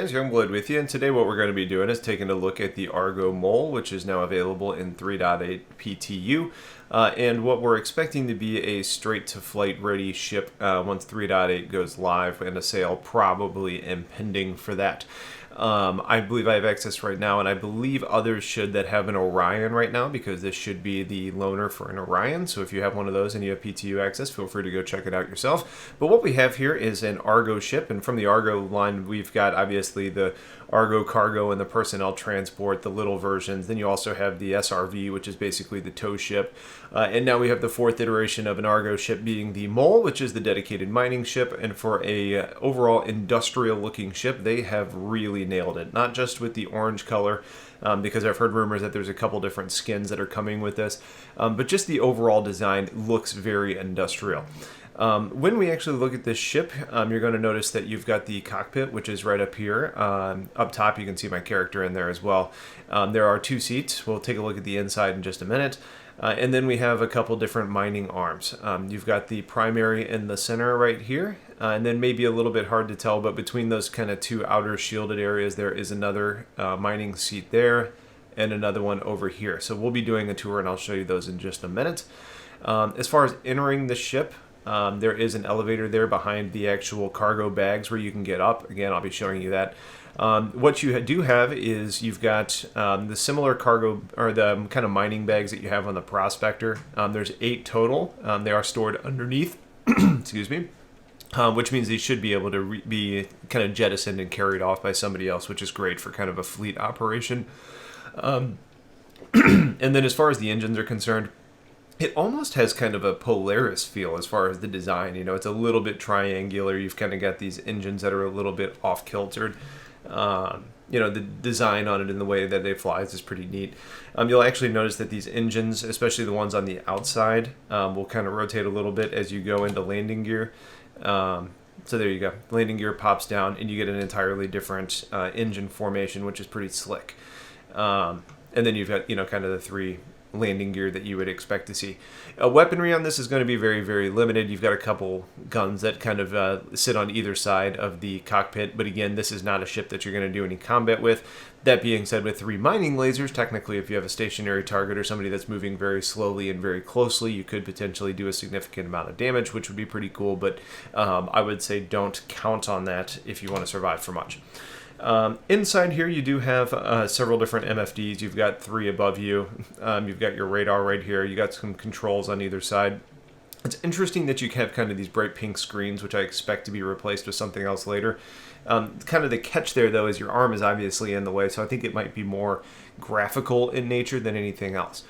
guys, Youngblood with you, and today what we're going to be doing is taking a look at the Argo Mole, which is now available in 3.8 PTU, and what we're expecting to be a straight-to-flight ready ship once 3.8 goes live, and a sale probably impending for that. I believe I have access right now, and I believe others should that have an Orion right now, because this should be the loaner for an Orion. So if you have one of those and you have PTU access, feel free to go check it out yourself. But what we have here is an Argo ship, and from the Argo line, we've got obviously the Argo cargo and the personnel transport, the little versions. Then you also have the SRV, which is basically the tow ship. And now we have the fourth iteration of an Argo ship being the Mole, which is the dedicated mining ship. And for a overall industrial looking ship, they have really nailed it. Not just with the orange color, because I've heard rumors that there's a couple different skins that are coming with this, but just the overall design looks very industrial. When we actually look at this ship, you're going to notice that you've got the cockpit, which is right up here. Up top, you can see my character in there as well. There are two seats. We'll take a look at the inside in just a minute. And then we have a couple different mining arms. You've got the primary in the center right here, and then maybe a little bit hard to tell, but between those kind of two outer shielded areas, there is another mining seat there and another one over here. So we'll be doing a tour, and I'll show you those in just a minute. As far as entering the ship, there is an elevator there behind the actual cargo bags where you can get up. Again, I'll be showing you that. What you do have is you've got the similar cargo, or the kind of mining bags that you have on the Prospector. There's 8 total. They are stored underneath, excuse me, which means they should be able to be kind of jettisoned and carried off by somebody else, which is great for kind of a fleet operation. And then as far as the engines are concerned, it almost has kind of a Polaris feel as far as the design. You know, it's a little bit triangular. You've kind of got these engines that are a little bit off-kiltered. You know, the design on it and the way that it flies is pretty neat. You'll actually notice that these engines, especially the ones on the outside, will kind of rotate a little bit as you go into landing gear. So there you go. Landing gear pops down, and you get an entirely different engine formation, which is pretty slick. And then you've got, you know, kind of the 3 landing gear that you would expect to see. Weaponry on this is going to be very, very limited. You've got a couple guns that kind of sit on either side of the cockpit, but again, this is not a ship that you're going to do any combat with. That being said, with 3 mining lasers, technically if you have a stationary target or somebody that's moving very slowly and very closely, you could potentially do a significant amount of damage, which would be pretty cool, but I would say don't count on that if you want to survive for much. Inside here you do have several different MFDs. You've got 3 above you. You've got your radar right here. You got some controls on either side. It's interesting that you have kind of these bright pink screens, which I expect to be replaced with something else later. Kind of the catch there, though, is your arm is obviously in the way, so I think it might be more graphical in nature than anything else.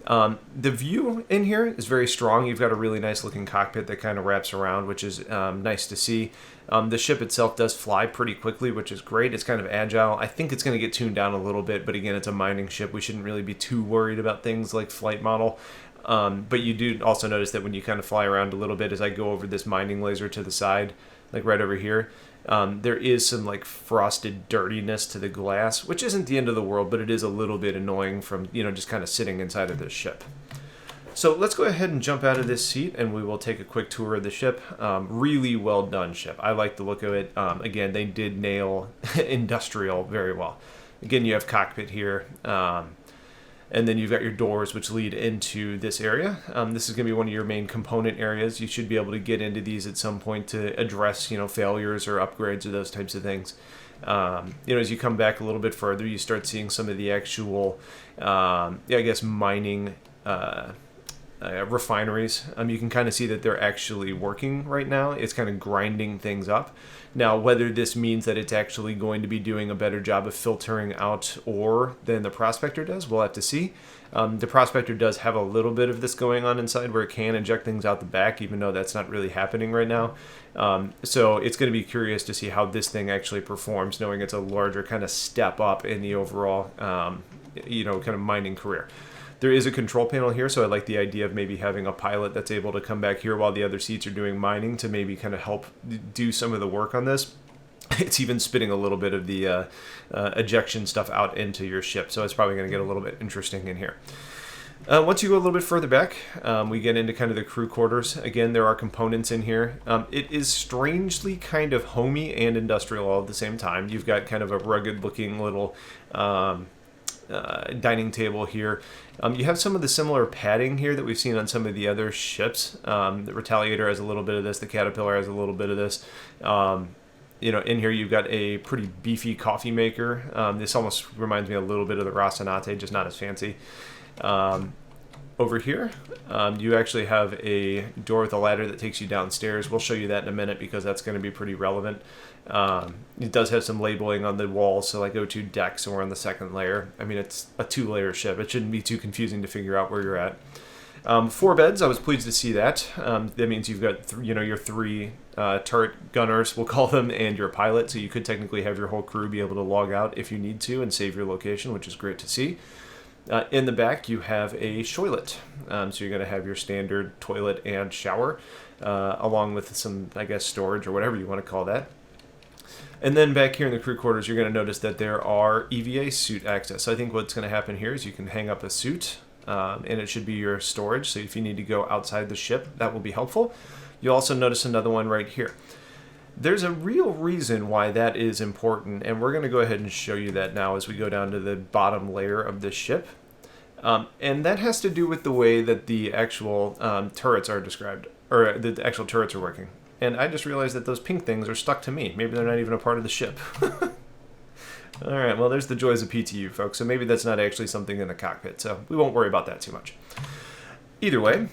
The view in here is very strong. You've got a really nice looking cockpit that kind of wraps around, which is nice to see. The ship itself does fly pretty quickly, which is great. It's kind of agile. I think it's going to get tuned down a little bit, but again, it's a mining ship. We shouldn't really be too worried about things like flight model. But you do also notice that when you kind of fly around a little bit, as I go over this mining laser to the side, like right over here, there is some like frosted dirtiness to the glass, which isn't the end of the world, but it is a little bit annoying from, you know, just kind of sitting inside of this ship. So let's go ahead and jump out of this seat, and we will take a quick tour of the ship. Really well done ship. I like the look of it. Again, they did nail industrial very well. Again, you have cockpit here. And then you've got your doors, which lead into this area. This is going to be one of your main component areas. You should be able to get into these at some point to address, you know, failures or upgrades or those types of things. You know, as you come back a little bit further, you start seeing some of the actual, I guess, mining refineries. You can kind of see that they're actually working right now. It's kind of grinding things up. Now, whether this means that it's actually going to be doing a better job of filtering out ore than the Prospector does, we'll have to see. The Prospector does have a little bit of this going on inside where it can inject things out the back, even though that's not really happening right now. So it's going to be curious to see how this thing actually performs, knowing it's a larger kind of step up in the overall, you know, kind of mining career. There is a control panel here, so I like the idea of maybe having a pilot that's able to come back here while the other seats are doing mining to maybe kind of help do some of the work on this. It's even spitting a little bit of the ejection stuff out into your ship, so it's probably going to get a little bit interesting in here. Once you go a little bit further back, we get into kind of the crew quarters. Again, there are components in here. It is strangely kind of homey and industrial all at the same time. You've got kind of a rugged looking little dining table here. You have some of the similar padding here that we've seen on some of the other ships. The Retaliator has a little bit of this. The Caterpillar has a little bit of this. You know, in here you've got a pretty beefy coffee maker. This almost reminds me a little bit of the Rocinante, just not as fancy. Over here, you actually have a door with a ladder that takes you downstairs. We'll show you that in a minute because that's going to be pretty relevant. It does have some labeling on the wall, so like O2 deck, so we're on the second layer. I mean, it's a 2-layer ship. It shouldn't be too confusing to figure out where you're at. 4 beds, I was pleased to see that. That means you've got your 3 turret gunners, we'll call them, and your pilot, so you could technically have your whole crew be able to log out if you need to and save your location, which is great to see. In the back, you have a shoilet. So you're going to have your standard toilet and shower, along with some, I guess, storage or whatever you want to call that. And then back here in the crew quarters, you're going to notice that there are EVA suit access. So I think what's going to happen here is you can hang up a suit, and it should be your storage. So if you need to go outside the ship, that will be helpful. You'll also notice another one right here. There's a real reason why that is important, and we're going to go ahead and show you that now as we go down to the bottom layer of this ship. And that has to do with the way that the actual turrets are described, or the actual turrets are working. And I just realized that those pink things are stuck to me. Maybe they're not even a part of the ship. Alright, well, there's the joys of PTU, folks. So maybe that's not actually something in the cockpit, so we won't worry about that too much. Either way,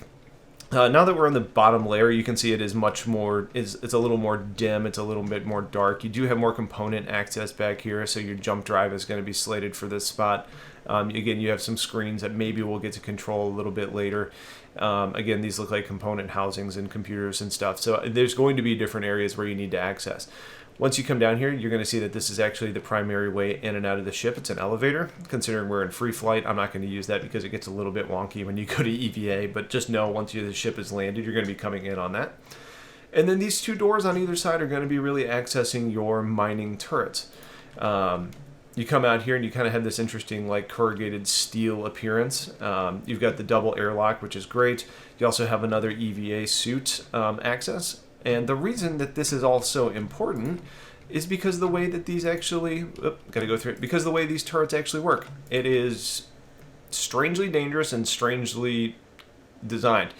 now that we're on the bottom layer, you can see it is much more, it's a little more dim, it's a little bit more dark. You do have more component access back here, so your jump drive is going to be slated for this spot. Again, you have some screens that maybe we'll get to control a little bit later. Again, these look like component housings and computers and stuff, so there's going to be different areas where you need to access. Once you come down here, you're going to see that this is actually the primary way in and out of the ship. It's an elevator. Considering we're in free flight, I'm not going to use that because it gets a little bit wonky when you go to EVA, but just know once the ship is landed, you're going to be coming in on that. And then these 2 doors on either side are going to be really accessing your mining turrets. You come out here and you kind of have this interesting like corrugated steel appearance. You've got the double airlock, which is great. You also have another EVA suit access. And the reason that this is also important is because the way that these actually, because the way these turrets actually work. It is strangely dangerous and strangely designed.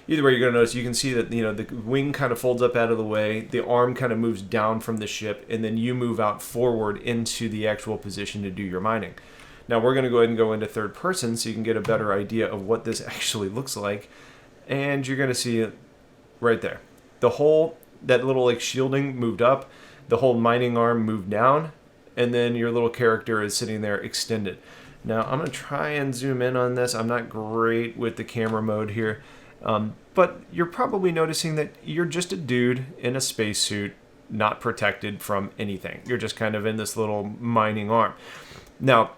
Either way, you're going to notice, you can see that, the wing kind of folds up out of the way, the arm kind of moves down from the ship, and then you move out forward into the actual position to do your mining. Now we're going to go ahead and go into third person so you can get a better idea of what this actually looks like. And you're going to see it right there. That little like shielding moved up, the whole mining arm moved down, and then your little character is sitting there extended. Now I'm going to try and zoom in on this. I'm not great with the camera mode here, but you're probably noticing that you're just a dude in a spacesuit, not protected from anything. You're just kind of in this little mining arm. Now,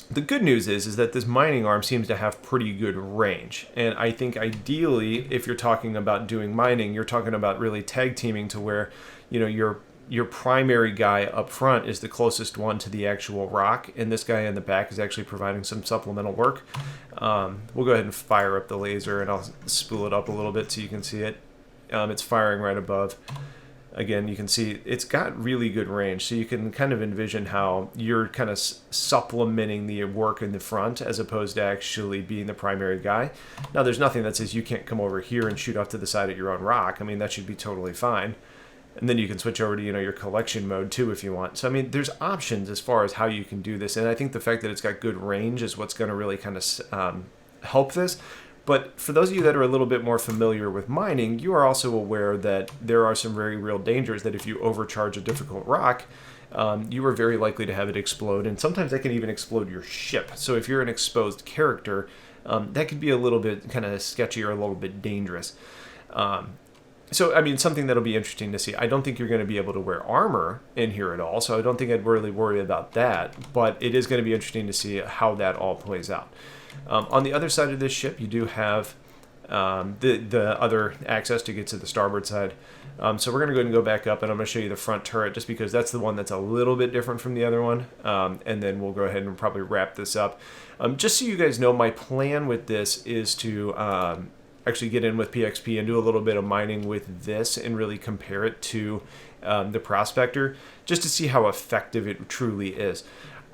the good news is that this mining arm seems to have pretty good range. And I think ideally, if you're talking about doing mining, you're talking about really tag teaming to where, your primary guy up front is the closest one to the actual rock, and this guy in the back is actually providing some supplemental work. We'll go ahead and fire up the laser, and I'll spool it up a little bit so you can see it. It's firing right above. Again, you can see it's got really good range, so you can kind of envision how you're kind of supplementing the work in the front as opposed to actually being the primary guy. Now, there's nothing that says you can't come over here and shoot off to the side at your own rock. I mean, that should be totally fine. And then you can switch over to, your collection mode too if you want. So, I mean, there's options as far as how you can do this. And I think the fact that it's got good range is what's going to really kind of help this. But for those of you that are a little bit more familiar with mining, you are also aware that there are some very real dangers that if you overcharge a difficult rock, you are very likely to have it explode. And sometimes that can even explode your ship. So if you're an exposed character, that could be a little bit kind of sketchy or a little bit dangerous. So, I mean, something that'll be interesting to see. I don't think you're going to be able to wear armor in here at all, so I don't think I'd really worry about that. But it is going to be interesting to see how that all plays out. On the other side of this ship, you do have the other access to get to the starboard side. So we're going to go ahead and go back up, and I'm going to show you the front turret just because that's the one that's a little bit different from the other one. And then we'll go ahead and probably wrap this up. Just so you guys know, my plan with this is to actually get in with PXP and do a little bit of mining with this and really compare it to the Prospector just to see how effective it truly is.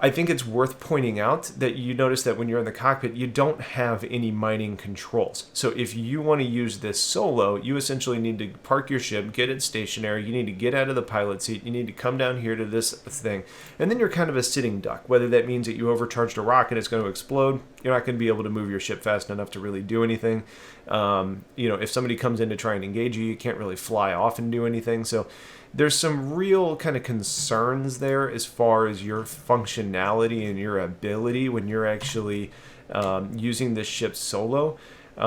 I think it's worth pointing out that you notice that when you're in the cockpit, you don't have any mining controls. So if you want to use this solo, you essentially need to park your ship, get it stationary, you need to get out of the pilot seat, you need to come down here to this thing, and then you're kind of a sitting duck. Whether that means that you overcharged a rocket, it's going to explode, you're not going to be able to move your ship fast enough to really do anything. If somebody comes in to try and engage you, you can't really fly off and do anything. So there's some real kind of concerns there as far as your functionality and your ability when you're actually using this ship solo,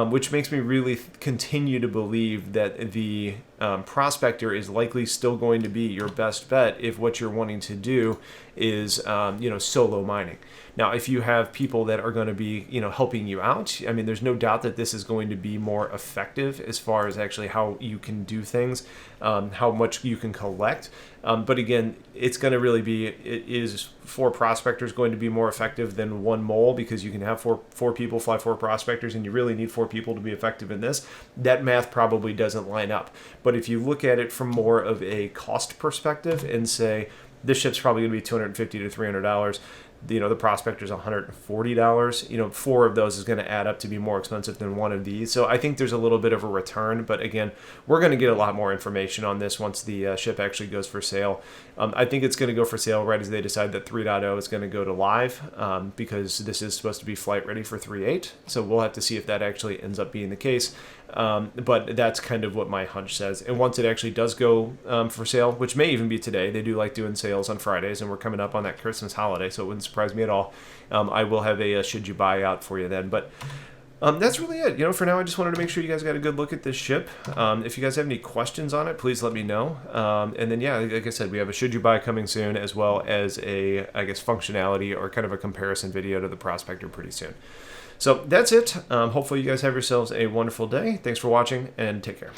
which makes me really continue to believe that the Prospector is likely still going to be your best bet if what you're wanting to do is solo mining. Now, if you have people that are going to be helping you out, I mean, there's no doubt that this is going to be more effective as far as actually how you can do things, how much you can collect. But again, it's going to really be, it is 4 Prospectors going to be more effective than 1 mole, because you can have four people fly 4 Prospectors, and you really need 4 people to be effective in this. That math probably doesn't line up. But if you look at it from more of a cost perspective and say, this ship's probably going to be $250 to $300, the Prospector's $140, 4 of those is going to add up to be more expensive than 1 of these. So I think there's a little bit of a return, but again, we're going to get a lot more information on this once the ship actually goes for sale. I think it's going to go for sale right as they decide that 3.0 is going to go to live, because this is supposed to be flight ready for 3.8. So we'll have to see if that actually ends up being the case. But that's kind of what my hunch says. And once it actually does go for sale, which may even be today, they do like doing sales on Fridays, and we're coming up on that Christmas holiday, so it wouldn't surprise me at all. I will have a should you buy out for you then. But that's really it. For now, I just wanted to make sure you guys got a good look at this ship. If you guys have any questions on it, please let me know. And then, yeah, like I said, we have a should you buy coming soon, as well as a, functionality or kind of a comparison video to the Prospector pretty soon. So that's it. Hopefully you guys have yourselves a wonderful day. Thanks for watching, and take care.